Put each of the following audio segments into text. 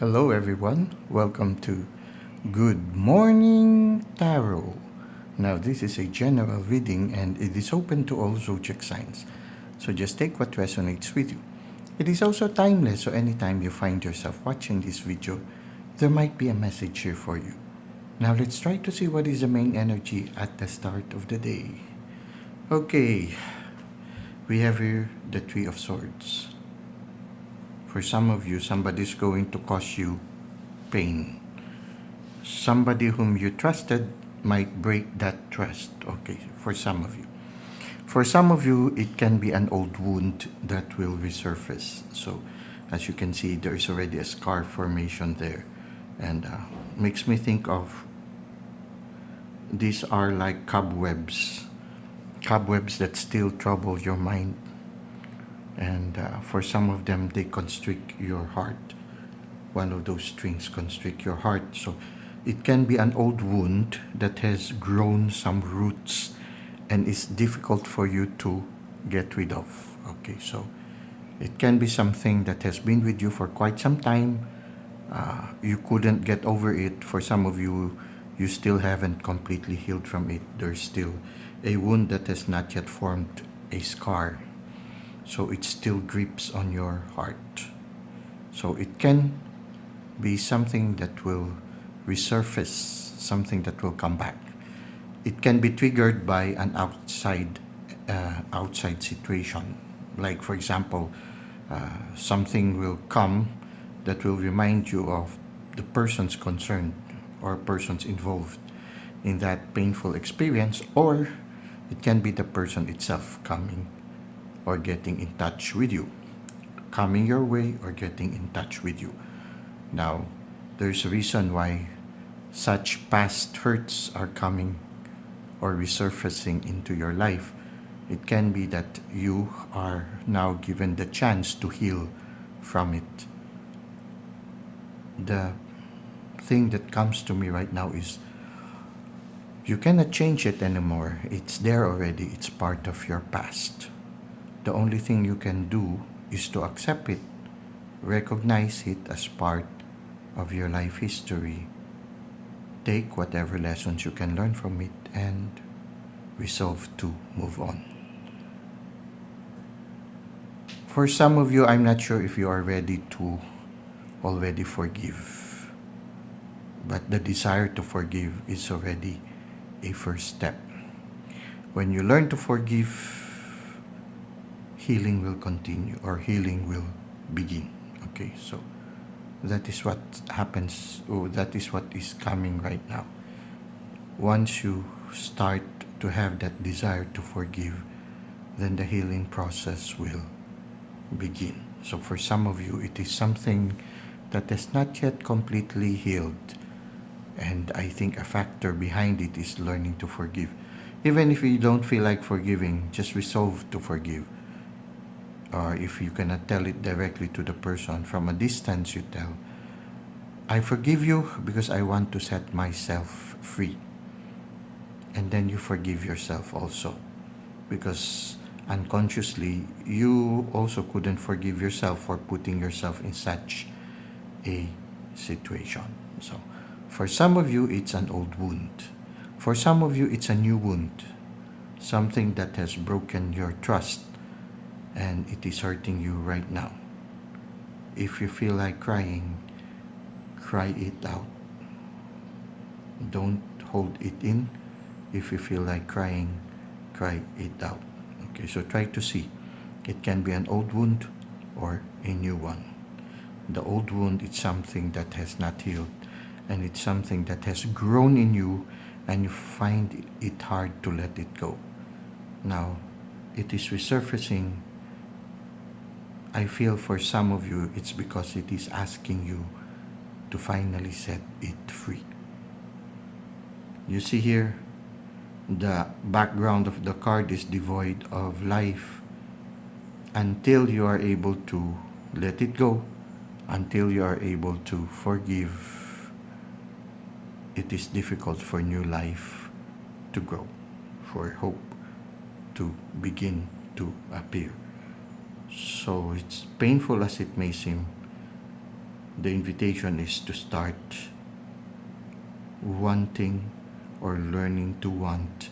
Hello everyone, welcome to Good Morning Tarot. Now this is a general reading and it is open to all zodiac signs. So just take what resonates with you. It is also timeless, so anytime you find yourself watching this video, there might be a message here for you. Now let's try to see what is the main energy at the start of the day. Okay, we have here the Three of Swords. For some of you, somebody is going to cause you pain. Somebody whom you trusted might break that trust. Okay, for some of you. For some of you, it can be an old wound that will resurface. So, as you can see, there is already a scar formation there. And makes me think of, these are like cobwebs. Cobwebs that still trouble your mind. And for some of them, they constrict your heart. One of those strings constrict your heart. So it can be an old wound that has grown some roots and is difficult for you to get rid of. Okay, so it can be something that has been with you for quite some time. You couldn't get over it. For some of you, you still haven't completely healed from it. There's still a wound that has not yet formed a scar. So it still grips on your heart. So it can be something that will resurface, something that will come back. It can be triggered by an outside situation. Like for example, something will come that will remind you of the persons concerned or persons involved in that painful experience, or it can be the person itself coming or getting in touch with you, coming your way or getting in touch with you. Now, there's a reason why such past hurts are coming or resurfacing into your life. It can be that you are now given the chance to heal from it. The thing that comes to me right now is you cannot change it anymore. It's there already. It's part of your past. The only thing you can do is to accept it, recognize it as part of your life history, take whatever lessons you can learn from it, and resolve to move on. For some of you, I'm not sure if you are ready to already forgive, but the desire to forgive is already a first step. When you learn to forgive, healing will continue, or healing will begin. Okay, so that is what happens, or that is what is coming right now. Once you start to have that desire to forgive, then the healing process will begin. So for some of you, it is something that is not yet completely healed. And I think a factor behind it is learning to forgive. Even if you don't feel like forgiving, just resolve to forgive. Or if you cannot tell it directly to the person, from a distance you tell, I forgive you because I want to set myself free. And then you forgive yourself also. Because unconsciously, you also couldn't forgive yourself for putting yourself in such a situation. So, for some of you, it's an old wound. For some of you, it's a new wound. Something that has broken your trust and it is hurting you right now. If you feel like crying, cry it out. Don't hold it in. If you feel like crying, cry it out. Okay, so try to see. It can be an old wound or a new one. The old wound is something that has not healed, and it's something that has grown in you, and you find it hard to let it go. Now, it is resurfacing. I feel for some of you, it's because it is asking you to finally set it free. You see here, the background of the card is devoid of life. Until you are able to let it go, until you are able to forgive, it is difficult for new life to grow, for hope to begin to appear. So it's painful as it may seem. The invitation is to start wanting or learning to want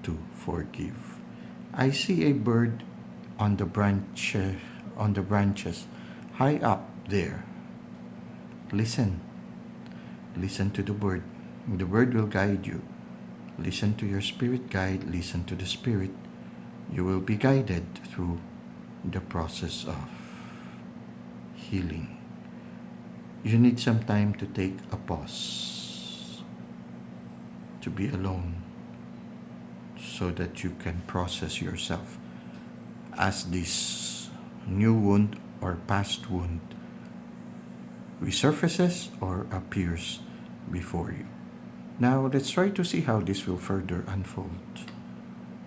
to forgive. I see a bird on the branches high up there. Listen. Listen to the bird. The bird will guide you. Listen to your spirit guide. Listen to the spirit. You will be guided through the process of healing. You need some time to take a pause, to be alone, so that you can process yourself as this new wound or past wound resurfaces or appears before you. Now, let's try to see how this will further unfold.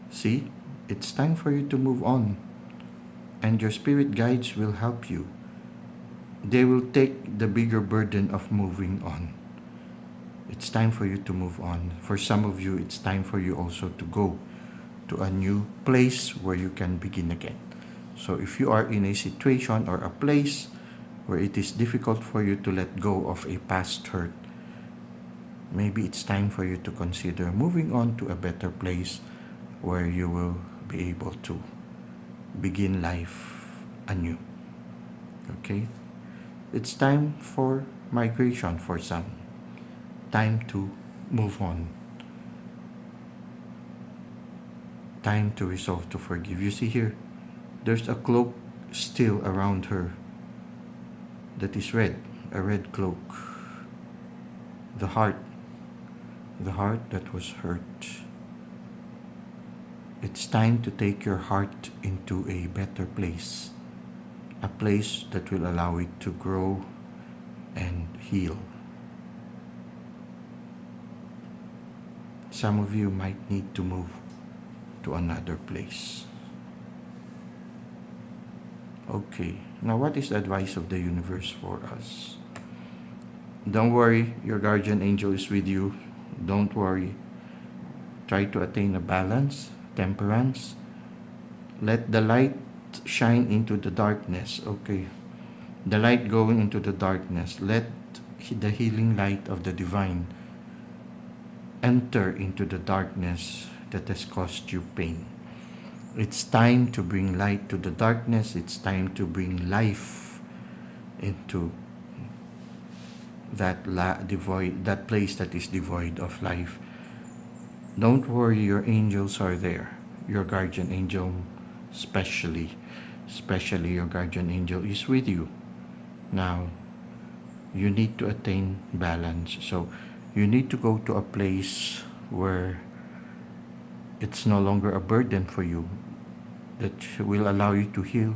See, it's time for you to move on, and your spirit guides will help you. They will take the bigger burden of moving on. It's time for you to move on. For some of you, it's time for you also to go to a new place where you can begin again. So if you are in a situation or a place where it is difficult for you to let go of a past hurt, maybe it's time for you to consider moving on to a better place where you will be able to begin life anew. Okay? It's time for migration for some. Time to move on. Time to resolve to forgive. You see here, there's a cloak still around her that is red, a red cloak. The heart that was hurt. It's time to take your heart into a better place, a place that will allow it to grow and heal. Some of you might need to move to another place. Okay, now what is the advice of the universe for us? Don't worry, your guardian angel is with you. Don't worry. Try to attain a balance, temperance. Let the light shine into the darkness. Okay, the light going into the darkness. Let the healing light of the divine enter into the darkness that has caused you pain. It's time to bring light to the darkness. It's time to bring life into that place that is devoid of life. Don't worry, your angels are there. Your guardian angel, especially your guardian angel is with you. Now, you need to attain balance. So, you need to go to a place where it's no longer a burden for you, that will allow you to heal,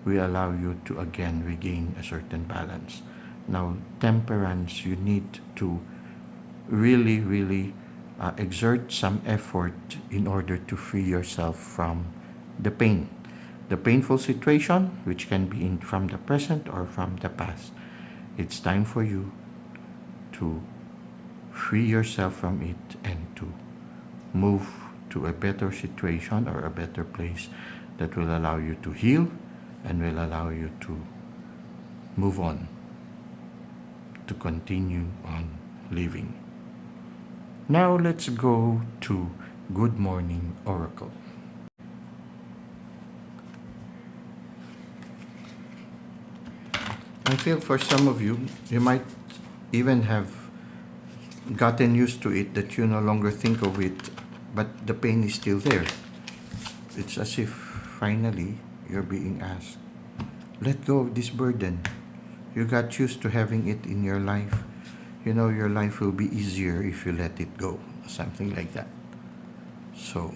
will allow you to again regain a certain balance. Now, temperance, you need to really exert some effort in order to free yourself from the pain. The painful situation, which can be from the present or from the past. It's time for you to free yourself from it and to move to a better situation or a better place that will allow you to heal and will allow you to move on, to continue on living. Now let's go to Good Morning Oracle. I feel for some of you, you might even have gotten used to it, that you no longer think of it, but the pain is still there. It's as if finally you're being asked, let go of this burden. You got used to having it in your life. You know your life will be easier if you let it go. Something like that. So,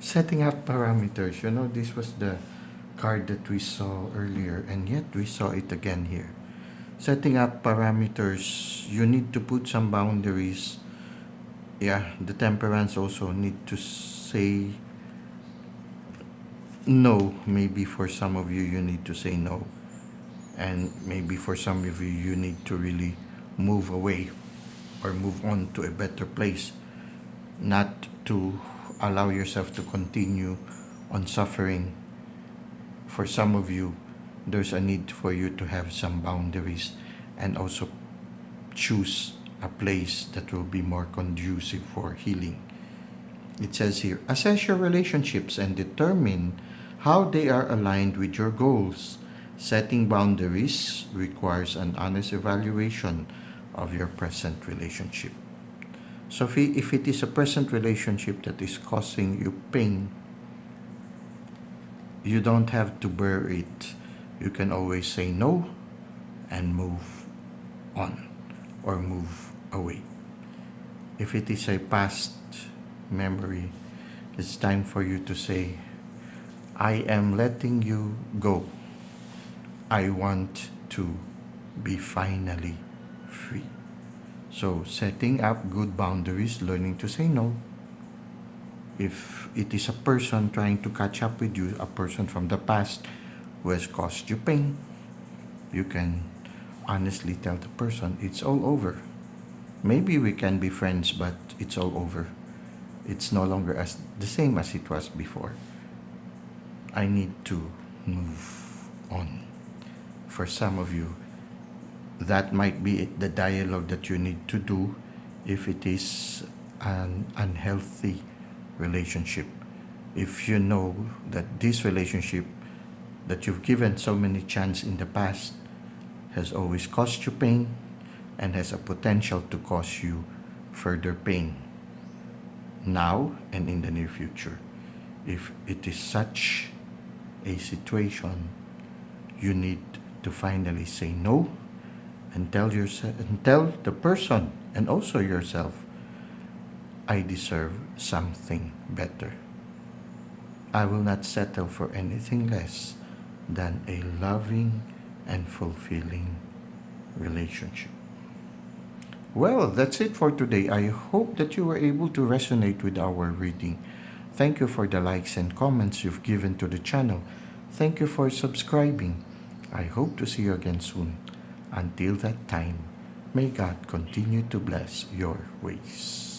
setting up parameters. You know, this was the card that we saw earlier, and yet we saw it again here. Setting up parameters. You need to put some boundaries. Yeah, the temperance also need to say no. Maybe for some of you, you need to say no. And maybe for some of you, you need to really move away or move on to a better place. Not to allow yourself to continue on suffering for some of you, there's a need for you to have some boundaries and also choose a place that will be more conducive for healing. It says here, assess your relationships and determine how they are aligned with your goals. Setting boundaries requires an honest evaluation of your present relationship. So if it is a present relationship that is causing you pain, you don't have to bear it. You can always say no and move on or move away. If it is a past memory, it's time for you to say, I am letting you go. I want to be finally free. So setting up good boundaries, learning to say no. If it is a person trying to catch up with you, a person from the past who has caused you pain, you can honestly tell the person, it's all over. Maybe we can be friends, but it's all over. It's no longer as the same as it was before. I need to move on. For some of you, that might be the dialogue that you need to do if it is an unhealthy relationship. If you know that this relationship that you've given so many chances in the past has always caused you pain and has a potential to cause you further pain now and in the near future. If it is such a situation, you need to finally say no and tell the person and also yourself, I deserve something better. I will not settle for anything less than a loving and fulfilling relationship. Well, that's it for today. I hope that you were able to resonate with our reading. Thank you for the likes and comments you've given to the channel. Thank you for subscribing. I hope to see you again soon. Until that time, may God continue to bless your ways.